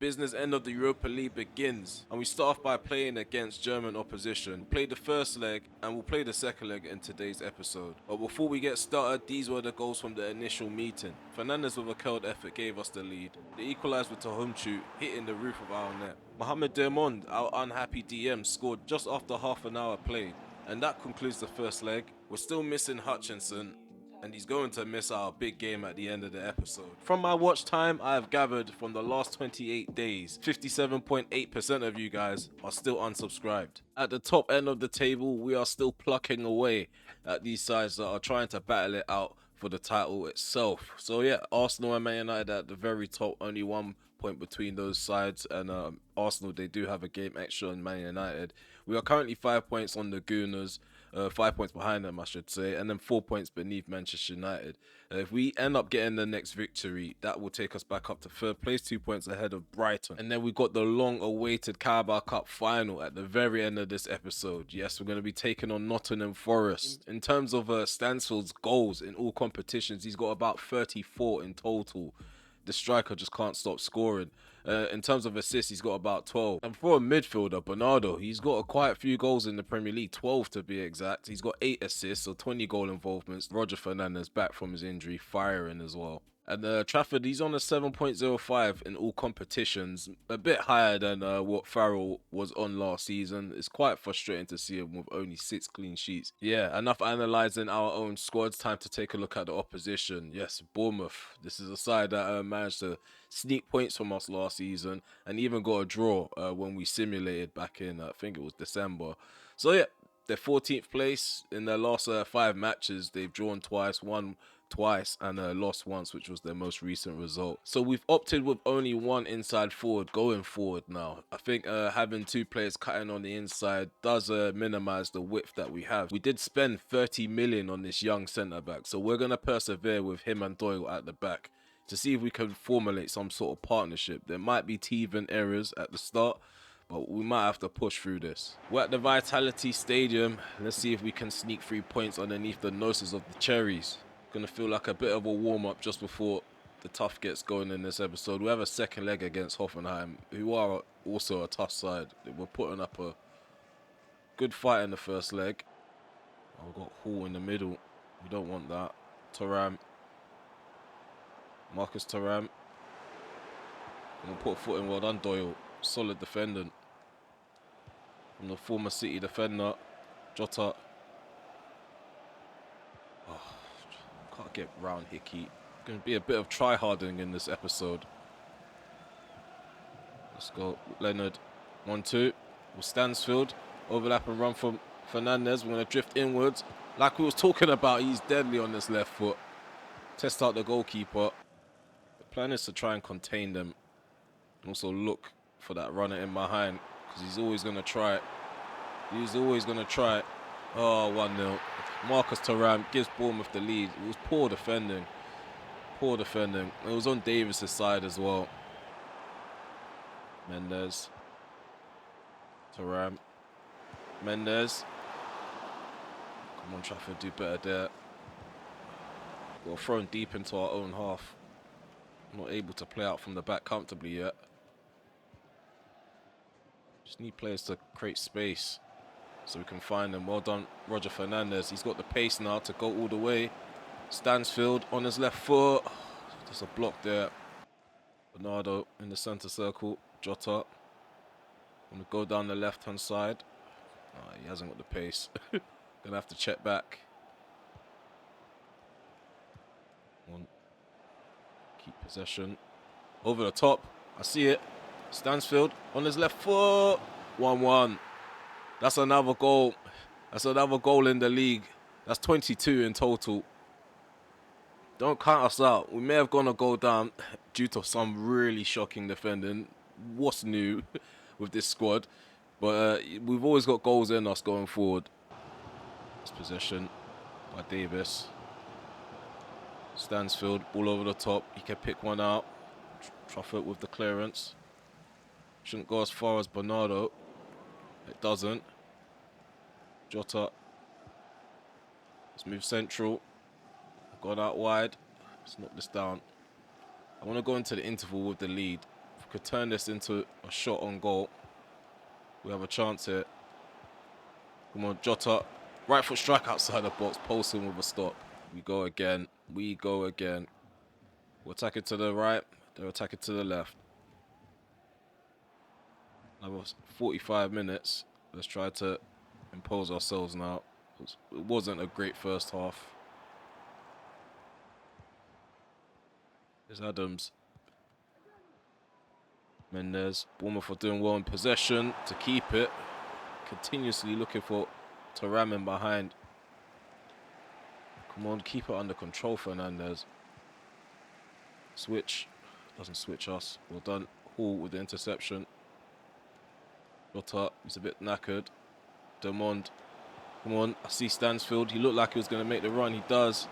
Business end of the Europa League begins, and we start off by playing against German opposition. We played the first leg and we'll play the second leg in today's episode. But before we get started, these were the goals from the initial meeting. Fernandes with a curled effort gave us the lead. They equalised with Tahumchu hitting the roof of our net. Mohamed Dermond, our unhappy DM, scored just after half an hour played. And that concludes the first leg. We're still missing Hutchinson, and he's going to miss our big game at the end of the episode. From my watch time, I have gathered from the last 28 days, 57.8% of you guys are still unsubscribed. At the top end of the table, we are still plucking away at these sides that are trying to battle it out for the title itself. So yeah, Arsenal and Man United at the very top, only 1 point between those sides, and Arsenal, they do have a game extra on Man United. We are currently 5 points on the Gooners, 5 points behind them I should say, and then 4 points beneath Manchester United. If we end up getting the next victory, that will take us back up to third place, 2 points ahead of Brighton. And then we got the long awaited Caraboa Cup final at the very end of this episode. Yes, we're going to be taking on Nott'Forest. In terms of Stansfield's goals in all competitions, he's got about 34 in total. The striker just can't stop scoring. In terms of assists, he's got about 12. And for a midfielder, Bernardo, he's got quite a few goals in the Premier League, 12 to be exact. He's got 8 assists, so 20 goal involvements. Roger Fernandes back from his injury, firing as well. And Trafford, he's on a 7.05 in all competitions, a bit higher than what Farrell was on last season. It's quite frustrating to see him with only 6 clean sheets. Yeah, enough analysing our own squads. Time to take a look at the opposition. Yes, Bournemouth. This is a side that managed to sneak points from us last season and even got a draw when we simulated back in, I think it was December. So yeah, they're 14th place. In their last 5 matches, they've drawn twice, won twice, and lost once, which was their most recent result. So we've opted with only one inside forward going forward now. I think having 2 players cutting on the inside does minimize the width that we have. We did spend 30 million on this young centre back, so we're going to persevere with him and Doyle at the back to see if we can formulate some sort of partnership. There might be teething errors at the start, but we might have to push through this. We're at the Vitality Stadium. Let's see if we can sneak 3 points underneath the noses of the Cherries. Gonna feel like a bit of a warm-up just before the tough gets going in this episode. We have a second leg against Hoffenheim, who are also a tough side. We're putting up a good fight in the first leg. Oh, we've got Hall in the middle. We don't want that. Thuram. Marcus Thuram. I'm gonna put a foot in. Well done, Doyle. Solid defending from the former City defender, Jota. Oh, can't get round Hickey. Going to be a bit of try-harding in this episode. Let's go, Leonard. 1-2. With Stansfield. Overlap and run from Fernandes. We're going to drift inwards. Like we was talking about, he's deadly on this left foot. Test out the goalkeeper. The plan is to try and contain them. And also look for that runner in behind, because he's always going to try it. He's always going to try it. Oh, 1-0. Marcus Thuram gives Bournemouth the lead. It was poor defending. Poor defending. It was on Davis' side as well. Mendes. Thuram. Mendes. Come on, Trafford, do better there. We're thrown deep into our own half. Not able to play out from the back comfortably yet. Just need players to create space so we can find them. Well done, Roger Fernandes. He's got the pace now to go all the way. Stansfield on his left foot. There's a block there. Bernardo in the centre circle. Jota. Gonna go down the left-hand side. Oh, he hasn't got the pace. Gonna have to check back. One. Keep possession. Over the top. I see it. Stansfield on his left foot. 1-1. That's another goal. That's another goal in the league. That's 22 in total. Don't count us out. We may have gone a goal down due to some really shocking defending. What's new with this squad? But we've always got goals in us going forward. This possession by Davis. Stansfield, ball over the top. He can pick one out. Trafford with the clearance. Shouldn't go as far as Bernardo. It doesn't. Jota. Let's move central. Gone out wide. Let's knock this down. I want to go into the interval with the lead. could turn this into a shot on goal. We have a chance here. Come on, Jota. Right foot strike outside the box. Posting with a stop. We go again. We go again. We're attacking to the right. They're attacking to the left. Another 45 minutes. Let's try to impose ourselves now. It wasn't a great first half. There's Adams. Mendes. Bournemouth are doing well in possession to keep it. Continuously looking for to ram him behind. Come on, keep it under control, Fernandez. Switch. Doesn't switch us. Well done. Hall with the interception. Jota, he's a bit knackered. Demond. Come on, I see Stansfield. He looked like he was going to make the run. He does.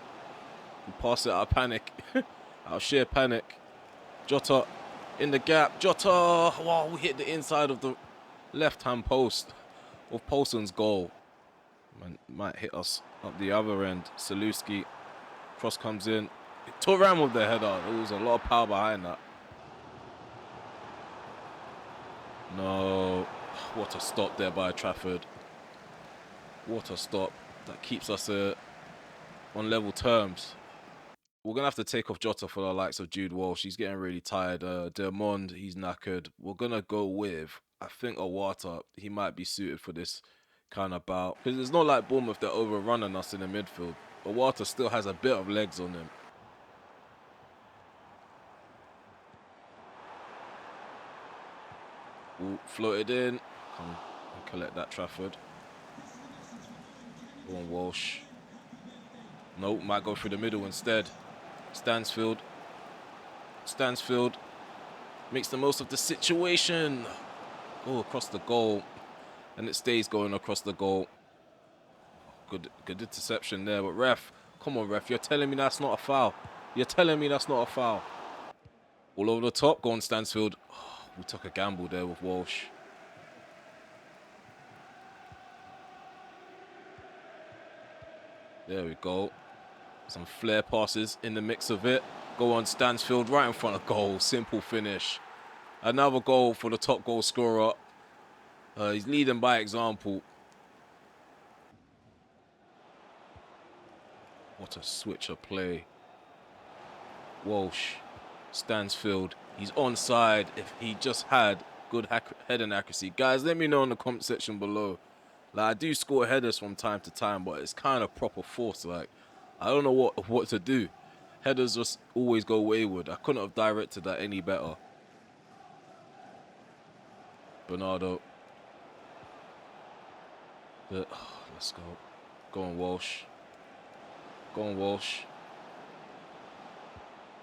He passed it out of panic. Out of sheer panic. Jota in the gap. Jota! Wow, we hit the inside of the left-hand post of Paulson's goal. Man, might hit us up the other end. Saluski. Cross comes in. Thuram with the header. There was a lot of power behind that. No. What a stop there by Trafford. What a stop. That keeps us on level terms. We're going to have to take off Jota for the likes of Jude Walsh. He's getting really tired. Dermond, he's knackered. We're going to go with, I think, Awata. He might be suited for this kind of bout. Because it's not like Bournemouth, they're overrunning us in the midfield. Awata still has a bit of legs on him. Ooh, floated in. Come and collect that, Trafford. Go on, Walsh. Nope, might go through the middle instead. Stansfield. Stansfield makes the most of the situation. Oh, across the goal. And it stays going across the goal. Good interception there, but ref. Come on, ref. You're telling me that's not a foul. You're telling me that's not a foul. All over the top. Go on, Stansfield. Oh, we took a gamble there with Walsh. There we go. Some flare passes in the mix of it. Go on, Stansfield, right in front of goal. Simple finish. Another goal for the top goal scorer. He's leading by example. What a switch of play. Walsh, Stansfield. He's onside if he just had good heading accuracy. Guys, let me know in the comment section below. Like, I do score headers from time to time, but it's kind of proper force. Like, I don't know what to do. Headers just always go wayward. I couldn't have directed that any better. Bernardo. Let's go. Go on, Walsh. Go on, Walsh.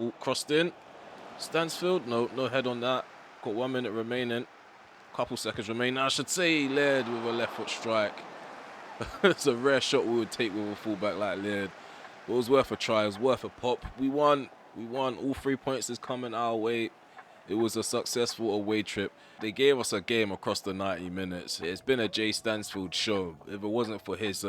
Ooh, crossed in. Stansfield. No head on that. Got 1 minute remaining. Couple seconds remaining. I should say Laird with a left foot strike. It's a rare shot we would take with a fullback like Laird. It was worth a try. It was worth a pop. We won. We won. All 3 points is coming our way. It was a successful away trip. They gave us a game across the 90 minutes. It's been a Jay Stansfield show. If it wasn't for his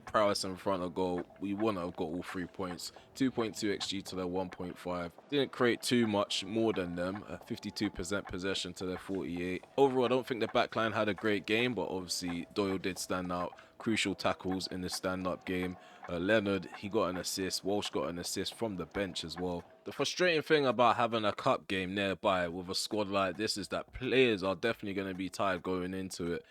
prowess in front of goal, we wouldn't have got all 3 points. 2.2 XG to their 1.5. Didn't create too much more than them. 52% possession to their 48. Overall, I don't think the backline had a great game, but obviously Doyle did stand out. Crucial tackles in the stand-up game. Leonard, he got an assist. Walsh got an assist from the bench as well. The frustrating thing about having a cup game nearby with a squad like this is that players are definitely going to be tired going into it.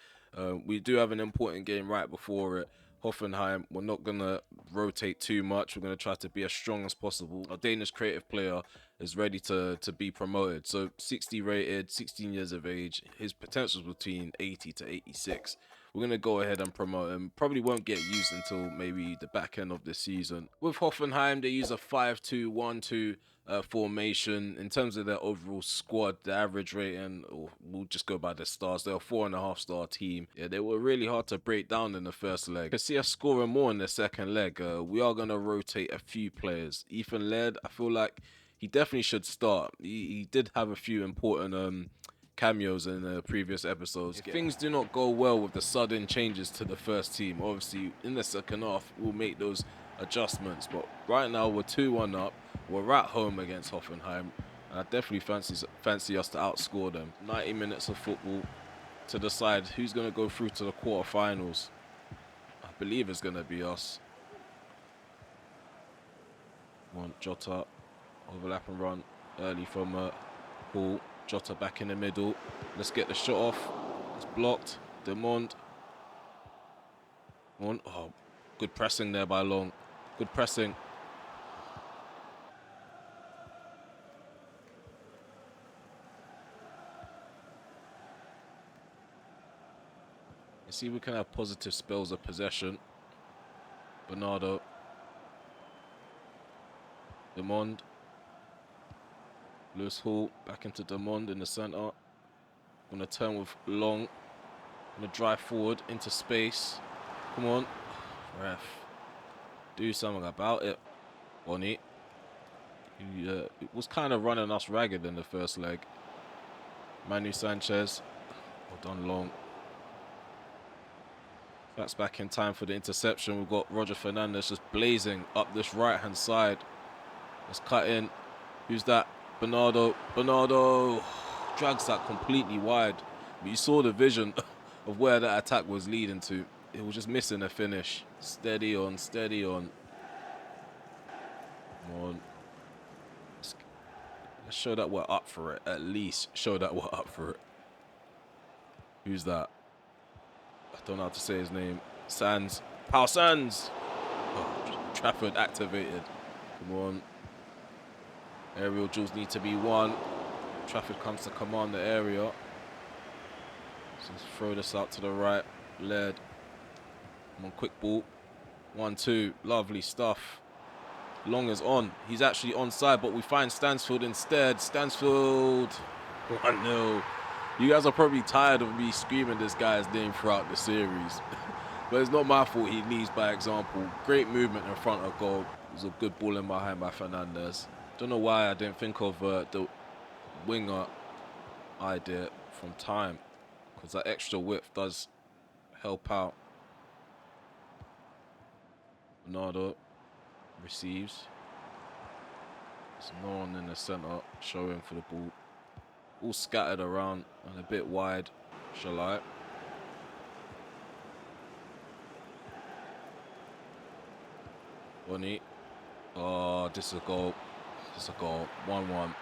We do have an important game right before it. Hoffenheim, we're not going to rotate too much. We're going to try to be as strong as possible. Our Danish creative player is ready to be promoted. So 60 rated, 16 years of age. His potential is between 80 to 86. We're going to go ahead and promote him. Probably won't get used until maybe the back end of the season. With Hoffenheim, they use a 5-2-1-2 formation. In terms of their overall squad, the average rating, or we'll just go by the stars, they're a 4.5-star team. Yeah, they were really hard to break down in the first leg. You can see us scoring more in the second leg. We are going to rotate a few players. Ethan Laird, I feel like he definitely should start. He did have a few important cameos in the previous episodes. If things do not go well with the sudden changes to the first team, obviously in the second half we'll make those adjustments, but right now we're 2-1 up. We're at home against Hoffenheim, I definitely fancy us to outscore them. 90 minutes of football to decide who's going to go through to the quarterfinals. I believe it's going to be us. Come on, Jota. Overlap and run early from Hall. Jota back in the middle. Let's get the shot off. It's blocked. Demond. One. Oh, good pressing there by Long. Good pressing. You see, we can have positive spells of possession. Bernardo. Demond. Lewis Hall back into Demond in the centre. Gonna turn with Long. Gonna drive forward into space. Come on. Ref. Do something about it. Bonnie. He was kind of running us ragged in the first leg. Manu Sanchez. Well done, Long. That's back in time for the interception. We've got Roger Fernandez just blazing up this right-hand side. Let's cut in. Who's that? Bernardo. Bernardo drags that completely wide. But you saw the vision of where that attack was leading to. It was just missing a finish. Steady on, steady on. Come on. Let's show that we're up for it. At least show that we're up for it. Who's that? I don't know how to say his name. Sands. Pau Sands. Oh, Trafford activated. Come on. Aerial duels need to be won. Trafford comes to command the area. So let's throw this out to the right. Led. Come on, quick ball. 1-2. Lovely stuff. Long is on. He's actually onside, but we find Stansfield instead. Stansfield. 1-0. You guys are probably tired of me screaming this guy's name throughout the series. But it's not my fault he leads by example. Great movement in front of goal. It was a good ball in behind by Fernandez. Don't know why I didn't think of the winger idea from time. Because that extra width does help out. Bernardo receives. There's no one in the centre showing for the ball. All scattered around and a bit wide. Shall I? Bonnie. Oh, this is a goal. This is a goal. 1-1.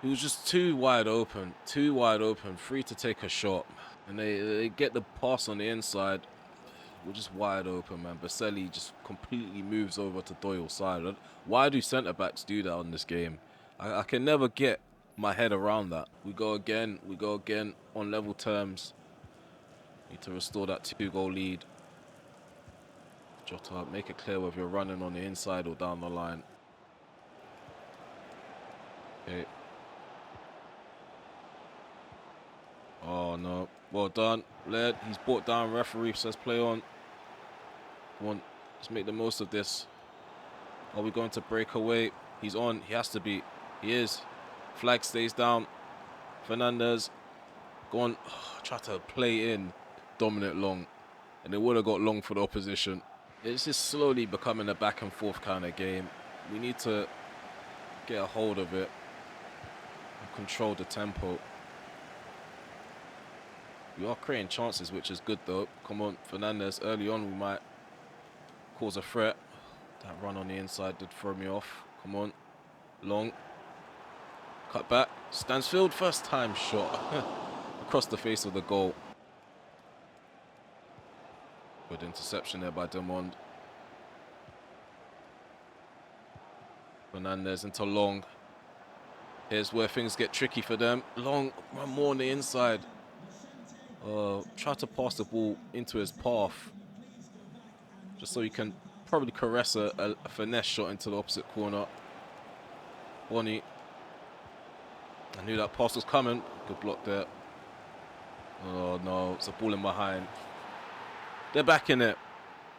He was just too wide open. Too wide open. Free to take a shot. And they get the pass on the inside. We're just wide open, man. Baselli just completely moves over to Doyle's side. Why do centre-backs do that on this game? I can never get my head around that. We go again on level terms. Need to restore that 2-goal lead. Jota, make it clear whether you're running on the inside or down the line. Okay. Oh no. Well done. Led. He's brought down. Referee says play on. Come on. Let's make the most of this. Are we going to break away? He's on. He has to be. He is. Flag stays down. Fernandez. Go on. Oh, try to play in dominant Long. And they would have got Long for the opposition. It's just slowly becoming a back and forth kind of game. We need to get a hold of it and control the tempo. We are creating chances, which is good though. Come on, Fernandez. Early on, we might cause a threat. That run on the inside did throw me off. Come on. Long. Cut back. Stansfield, first time shot. Across the face of the goal. Good interception there by Demond. Fernandez into Long. Here's where things get tricky for them. Long, run more on the inside. Try to pass the ball into his path. Just so he can probably caress a finesse shot into the opposite corner. Bonnie. I knew that pass was coming. Good block there. Oh no, it's a ball in behind. They're back in it.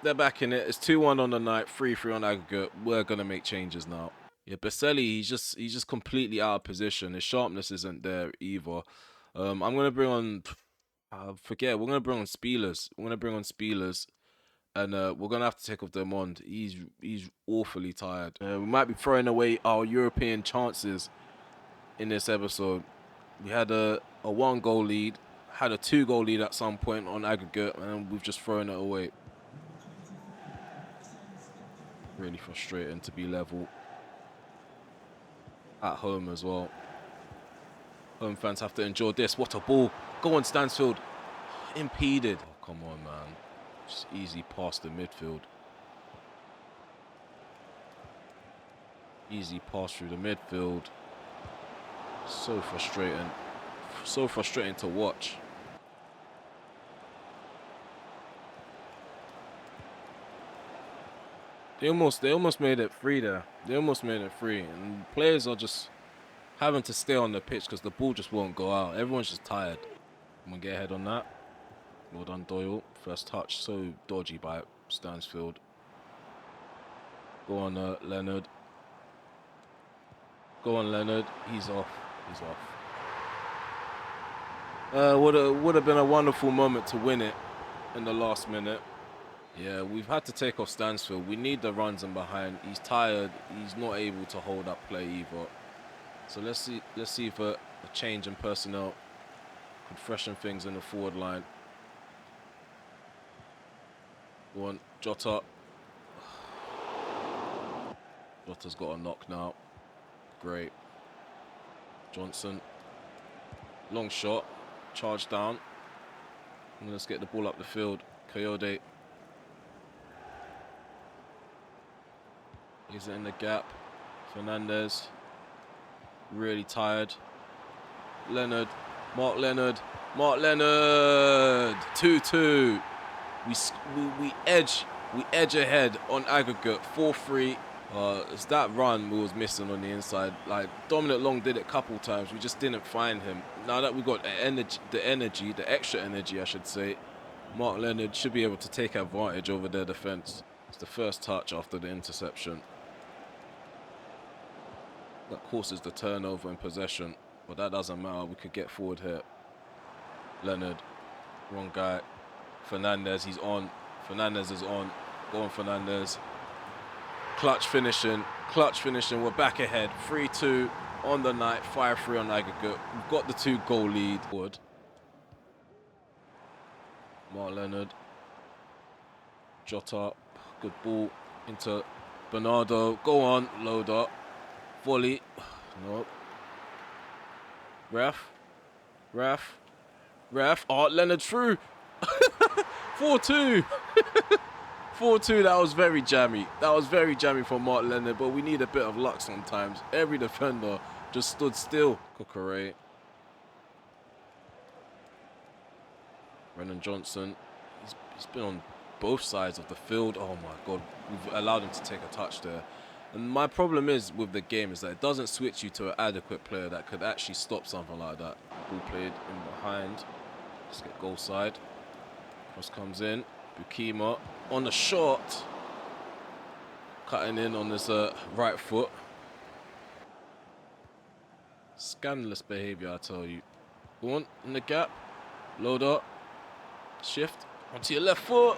They're back in it. It's 2-1 on the night, 3-3 on aggregate. We're gonna make changes now. Yeah, Baselli, he's just completely out of position. His sharpness isn't there either. I'm gonna bring on, I forget. We're gonna bring on Spielers. We're gonna bring on Spielers, And we're going to have to take off Demond. He's awfully tired. We might be throwing away our European chances in this episode. We had a 1-goal lead, had a 2-goal lead at some point on aggregate, and we've just thrown it away. Really frustrating to be level at home as well. Home fans have to endure this. What a ball. Go on, Stansfield. Impeded. Oh, come on, man. Just easy past the midfield. Easy pass through the midfield. So frustrating. So frustrating to watch. They almost made it free there. They almost made it free. And players are just having to stay on the pitch because the ball just won't go out. Everyone's just tired. I'm going to get ahead on that. Well done, Doyle. First touch. So dodgy by Stansfield. Go on, Leonard. Go on, Leonard. He's off. He's off. Would have been a wonderful moment to win it in the last minute. Yeah, we've had to take off Stansfield. We need the runs in behind. He's tired. He's not able to hold up play either. So let's see if a change in personnel could freshen things in the forward line. Go on, Jota. Jota's got a knock now. Great. Johnson. Long shot. Charge down. And let's get the ball up the field. Coyote. Is it in the gap? Fernandez. Really tired. Leonard. Mark Leonard. 2-2. We edge ahead on aggregate. 4-3. It's that run we was missing on the inside. Like Dominic Long did it a couple times. We just didn't find him. Now that we got the extra energy, I should say, Mark Leonard should be able to take advantage over their defense. It's the first touch after the interception. That causes the turnover in possession, but that doesn't matter. We could get forward here. Leonard, wrong guy. Fernandez, he's on. Fernandez is on. Go on, Fernandez. Clutch finishing. We're back ahead. 3-2 on the night. 5-3 on aggregate. We've got the 2-goal lead. Wood. Mark Leonard. Jota. Good ball into Bernardo. Go on, load up. Volley. Nope. Ref. Oh, Leonard through. 4-2. 4-2. That was very jammy. That was very jammy for Mark Leonard, but we need a bit of luck sometimes. Every defender just stood still. Coqueret. Brennan Johnson. He's been on both sides of the field. Oh my God. We've allowed him to take a touch there. And my problem is with the game is that it doesn't switch you to an adequate player that could actually stop something like that. Ball played in behind. Let's get goal side. Cross comes in. Bukima on the shot. Cutting in on this right foot. Scandalous behaviour, I tell you. Go on, in the gap. Load up. Shift. Onto your left foot.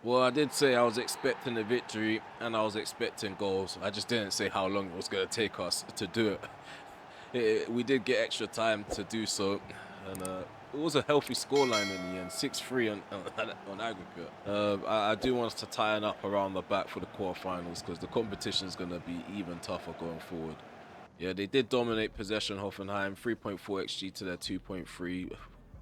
Well, I did say I was expecting a victory and I was expecting goals. I just didn't say how long it was going to take us to do it. We did get extra time to do so. And it was a healthy scoreline in the end. 6-3 on aggregate. I do want us to tighten up around the back for the quarterfinals because the competition is going to be even tougher going forward. Yeah, they did dominate possession, Hoffenheim. 3.4 XG to their 2.3.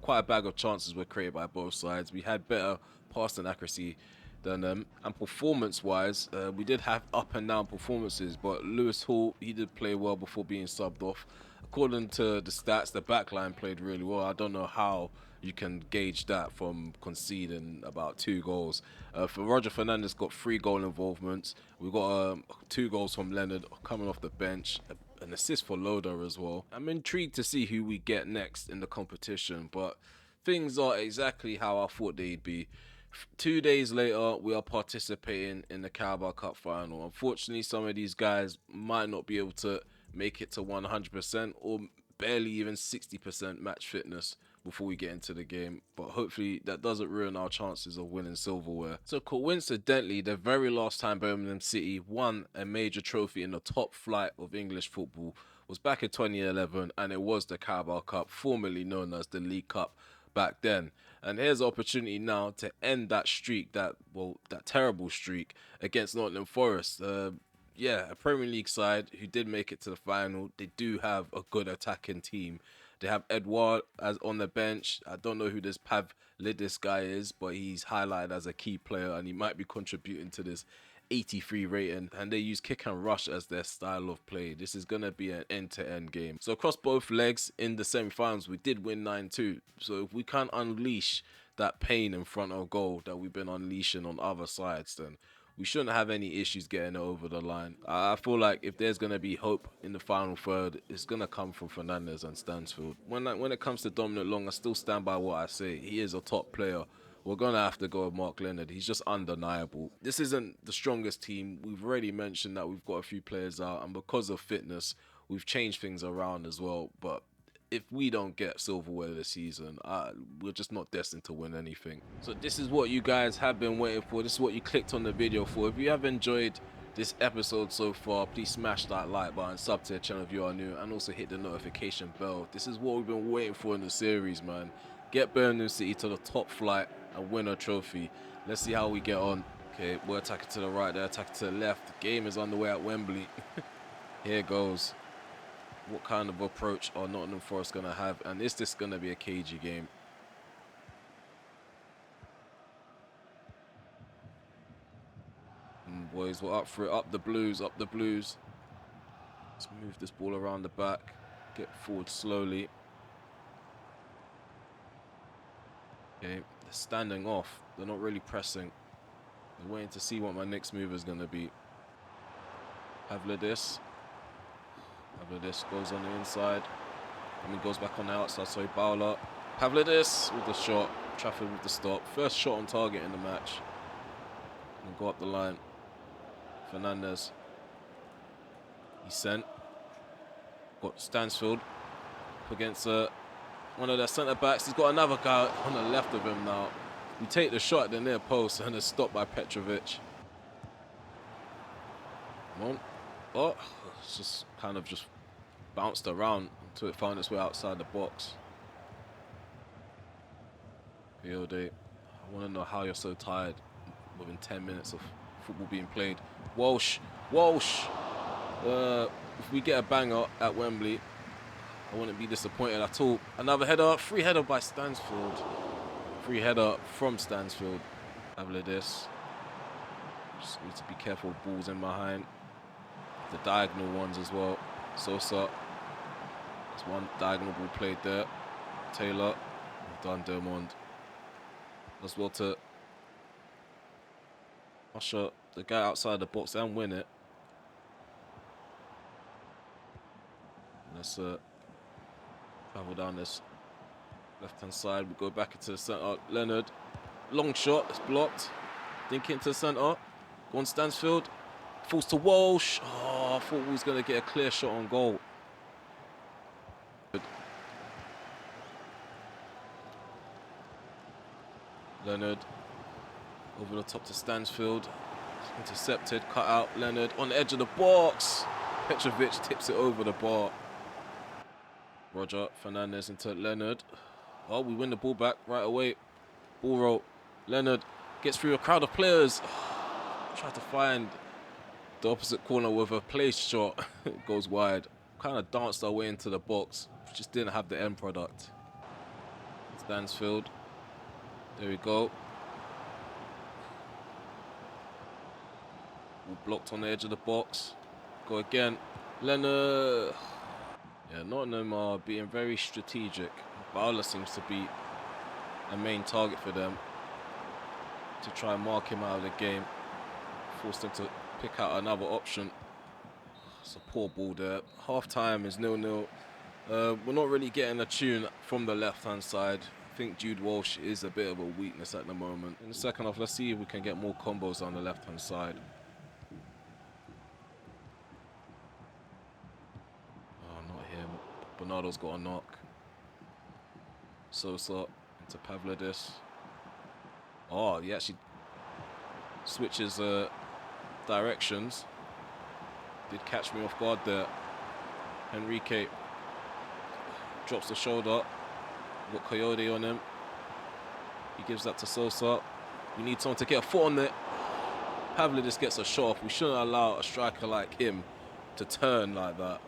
Quite a bag of chances were created by both sides. We had better passing accuracy than them. And performance-wise, we did have up and down performances, but Lewis Hall, he did play well before being subbed off. According to the stats, the backline played really well. I don't know how you can gauge that from conceding about 2 goals. For Roger Fernandez, got 3 goal involvements. We got 2 goals from Leonard coming off the bench. An assist for Loader as well. I'm intrigued to see who we get next in the competition, but things are exactly how I thought they'd be. 2 days later, we are participating in the Caraboa Cup final. Unfortunately, some of these guys might not be able to make it to 100% or barely even 60% match fitness before we get into the game, but hopefully that doesn't ruin our chances of winning silverware. So coincidentally, the very last time Birmingham City won a major trophy in the top flight of English football was back in 2011, and it was the Carabao Cup, formerly known as the League Cup back then. And here's the opportunity now to end that streak, that terrible streak against Nott'Forest. Yeah, a Premier League side who did make it to the final. They do have a good attacking team. They have Edouard as on the bench. I don't know who this Pavlidis guy is, but he's highlighted as a key player and he might be contributing to this 83 rating. And they use kick and rush as their style of play. This is going to be an end-to-end game. So across both legs in the semi-finals, we did win 9-2. So if we can't unleash that pain in front of goal that we've been unleashing on other sides, then we shouldn't have any issues getting it over the line. I feel like if there's going to be hope in the final third, it's going to come from Fernandes and Stansfield. When it comes to Dominic Long, I still stand by what I say. He is a top player. We're going to have to go with Mark Leonard. He's just undeniable. This isn't the strongest team. We've already mentioned that we've got a few players out, and because of fitness, we've changed things around as well. But if we don't get silverware this season, we're just not destined to win anything. So this is what you guys have been waiting for. This is what you clicked on the video for. If you have enjoyed this episode so far, please smash that like button, sub to the channel if you are new, and also hit the notification bell. This is what we've been waiting for in the series, man. Get Birmingham City to the top flight and win a trophy. Let's see how we get on. Okay, we're attacking to the right, they're attacking to the left. The game is underway at Wembley. Here goes. What kind of approach are Nottingham Forest going to have? And is this going to be a cagey game? Boys, we're up for it. Up the Blues, up the Blues. Let's move this ball around the back. Get forward slowly. Okay, they're standing off. They're not really pressing. I'm waiting to see what my next move is going to be. Pavlidis. Pavlidis goes on the inside. I mean, goes back on the outside. Sorry, Bowler. Pavlidis with the shot. Trafford with the stop. First shot on target in the match. And go up the line. Fernandes. He's sent. Got Stansfield up against one of their centre backs. He's got another guy on the left of him now. We take the shot at the near post and it's stopped by Petrovic. Come on. Oh, it's just kind of just bounced around until it found its way outside the box. Piode, I want to know how you're so tired within 10 minutes of football being played. Walsh. If we get a banger at Wembley, I wouldn't be disappointed at all. Another header, free header by Stansfield. Free header from Stansfield. Pavlidis. Just need to be careful with balls in behind. The diagonal ones as well. Sosa. There's one diagonal ball played there. Taylor. Done Dermond. As well to usher the guy outside the box and win it. Let's travel down this left-hand side. We go back into the centre. Leonard. Long shot. It's blocked. Dink into the centre. Go on Stansfield. Falls to Walsh. Oh, I thought we was going to get a clear shot on goal. Leonard. Over the top to Stansfield. Intercepted. Cut out. Leonard on the edge of the box. Petrovic tips it over the bar. Roger. Fernandes into Leonard. Oh, we win the ball back right away. Ball roll. Leonard gets through a crowd of players. Try to find the opposite corner with a place shot. It goes wide. Kind of danced our way into the box. Just didn't have the end product. Stansfield. There we go. All blocked on the edge of the box. Go again. Leonard. Yeah, Nottingham are being very strategic. Bowler seems to be a main target for them. To try and mark him out of the game. Force them to pick out another option. It's a poor ball there. Half time is 0-0. We're not really getting a tune from the left-hand side. I think Jude Walsh is a bit of a weakness at the moment. In the second half, let's see if we can get more combos on the left-hand side. Oh, not him. Bernardo's got a knock. Sosa into Pavlidis. Oh, he actually switches directions. Did catch me off guard there. Henrique drops the shoulder. Got Coyote on him. He gives that to Sosa. We need someone to get a foot on it. Pavlidis gets a shot off. We shouldn't allow a striker like him to turn like that.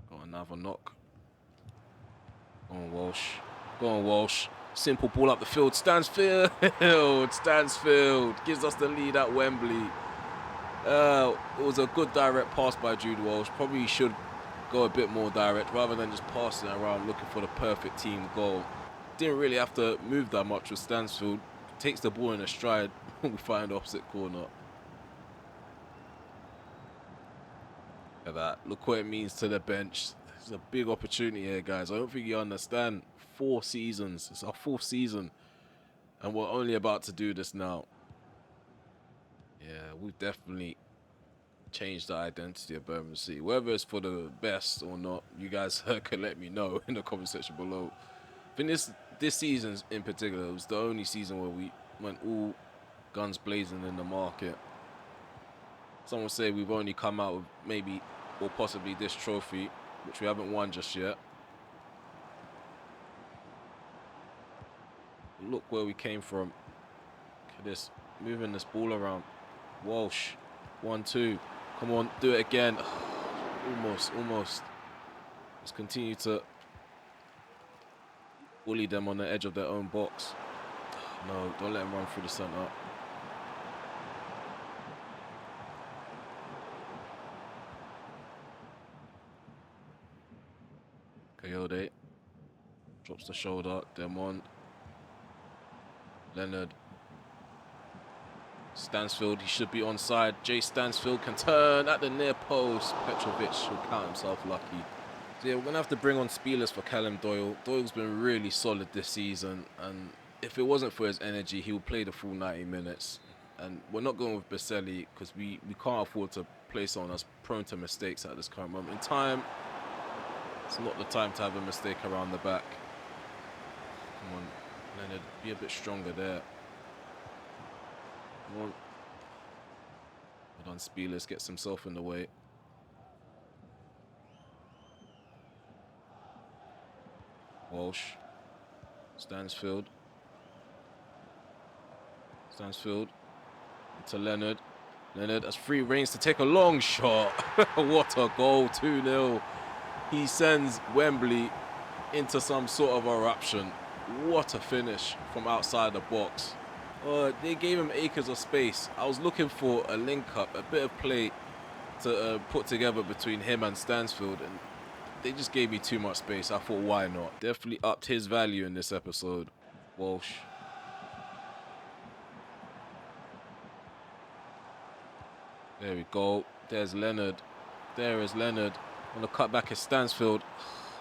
Got another knock. Go on, Walsh. Go on, Walsh. Simple ball up the field. Stansfield. Stansfield gives us the lead at Wembley. It was a good direct pass by Jude Walsh. Probably should go a bit more direct rather than just passing around looking for the perfect team goal. Didn't really have to move that much with Stansfield. Takes the ball in a stride. We find the opposite corner. Look at that. Look what it means to the bench. There's a big opportunity here, guys. I don't think you understand. 4 seasons. It's our 4th season. And we're only about to do this now. Yeah, we've definitely changed the identity of Birmingham City. Whether it's for the best or not, you guys can let me know in the comment section below. I think this season in particular was the only season where we went all guns blazing in the market. Someone say we've only come out with maybe or possibly this trophy, which we haven't won just yet. Look where we came from. Look at this, moving this ball around. Walsh, 1-2. Come on, do it again. Almost. Let's continue to bully them on the edge of their own box. No, don't let them run through the centre. Coyote drops the shoulder. Demond. Leonard. Stansfield, he should be onside. Jay Stansfield can turn at the near post. Petrovic will count himself lucky. So yeah, we're going to have to bring on Spielers for Callum Doyle. Doyle's been really solid this season, and if it wasn't for his energy, he would play the full 90 minutes. And we're not going with Baselli because we can't afford to play someone that's prone to mistakes at this current moment in time. It's not the time to have a mistake around the back. Come on, Leonard, be a bit stronger there. Come on. Hold on, Spielers gets himself in the way. Walsh. Stansfield. To Leonard. Leonard has free reins to take a long shot. What a goal, 2-0. He sends Wembley into some sort of eruption. What a finish from outside the box. They gave him acres of space. I was looking for a link-up, a bit of play to put together between him and Stansfield, and they just gave me too much space. I thought, why not? Definitely upped his value in this episode. Walsh. There we go. There's Leonard. There is Leonard. On the cutback is Stansfield.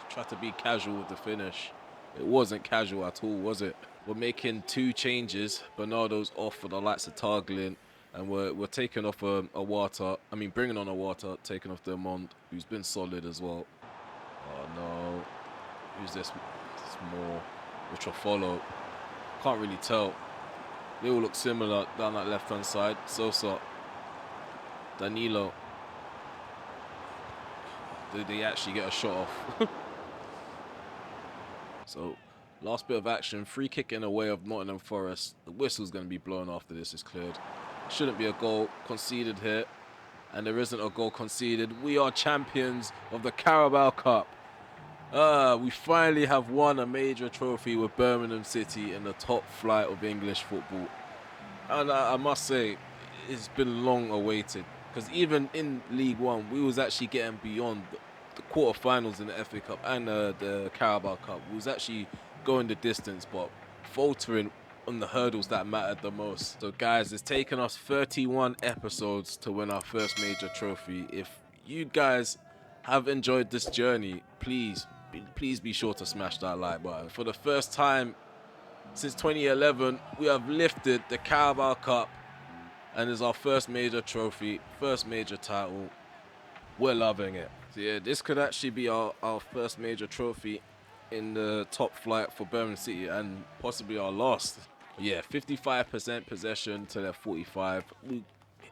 Tried to be casual with the finish. It wasn't casual at all, was it? We're making 2 changes. Bernardo's off for the likes of Targlin. And we're taking off bringing on Awata, taking off Demond, who's been solid as well. Oh no. Who's this? It's more. Which will follow. Can't really tell. They all look similar down that left-hand side. Sosa. Danilo. Did they actually get a shot off? So, last bit of action. Free kick in the way of Nott'Forest. The whistle's going to be blown after this is cleared. Shouldn't be a goal conceded here. And there isn't a goal conceded. We are champions of the Caraboa Cup. We finally have won a major trophy with Birmingham City in the top flight of English football. And I must say, it's been long awaited. Because even in League One, we was actually getting beyond the quarterfinals in the FA Cup and the Carabao Cup. We was actually going the distance, but faltering on the hurdles that mattered the most. So guys, it's taken us 31 episodes to win our first major trophy. If you guys have enjoyed this journey, please be sure to smash that like button. For the first time since 2011, we have lifted the Carabao Cup. And it's our first major trophy, first major title. We're loving it. So yeah, this could actually be our first major trophy in the top flight for Birmingham City and possibly our last. Yeah, 55% possession to their 45. We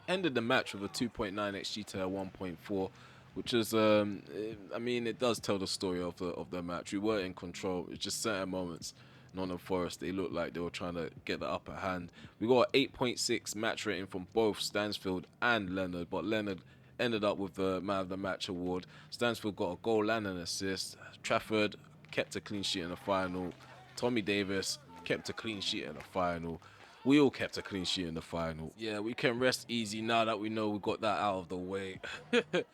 ended the match with a 2.9 XG to their 1.4, which is, I mean, it does tell the story of the match. We were in control. It's just certain moments. Nottingham they looked like they were trying to get the upper hand. We got an 8.6 match rating from both Stansfield and Leonard, but Leonard ended up with the Man of the Match award. Stansfield got a goal and an assist. Trafford kept a clean sheet in the final. Tommy Davis kept a clean sheet in the final. We all kept a clean sheet in the final. Yeah, we can rest easy now that we know we got that out of the way.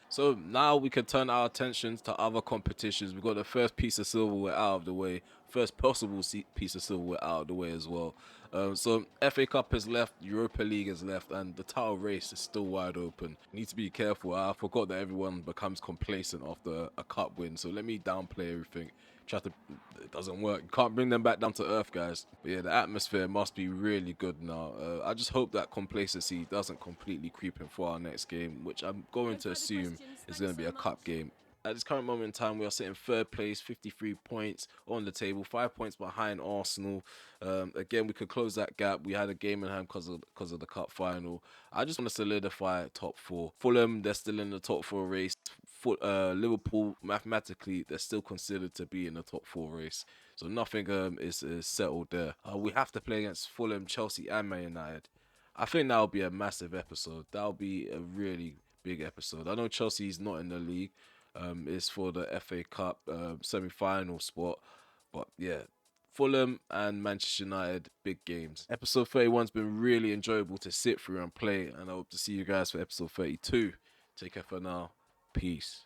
So now we can turn our attentions to other competitions. We got the first piece of silverware out of the way. First possible piece of silverware out of the way as well. So FA Cup is left, Europa League is left, and the title race is still wide open. Need to be careful. I forgot that everyone becomes complacent after a cup win, so let me downplay everything. It doesn't work. You can't bring them back down to earth, guys. But yeah, the atmosphere must be really good now. I just hope that complacency doesn't completely creep in for our next game, which I'm going to assume is going to be a cup game. At this current moment in time, we are sitting third place, 53 points on the table, 5 points behind Arsenal. Again, we could close that gap. We had a game in hand because of the cup final. I just want to solidify top four. Fulham, they're still in the top four race. Liverpool, mathematically, they're still considered to be in the top four race. So nothing is settled there. We have to play against Fulham, Chelsea, and Man United. I think that'll be a massive episode. That'll be a really big episode. I know Chelsea's not in the league. It's for the FA Cup semi-final spot. But yeah, Fulham and Manchester United, big games. Episode 31's been really enjoyable to sit through and play, and I hope to see you guys for episode 32. Take care for now. Peace.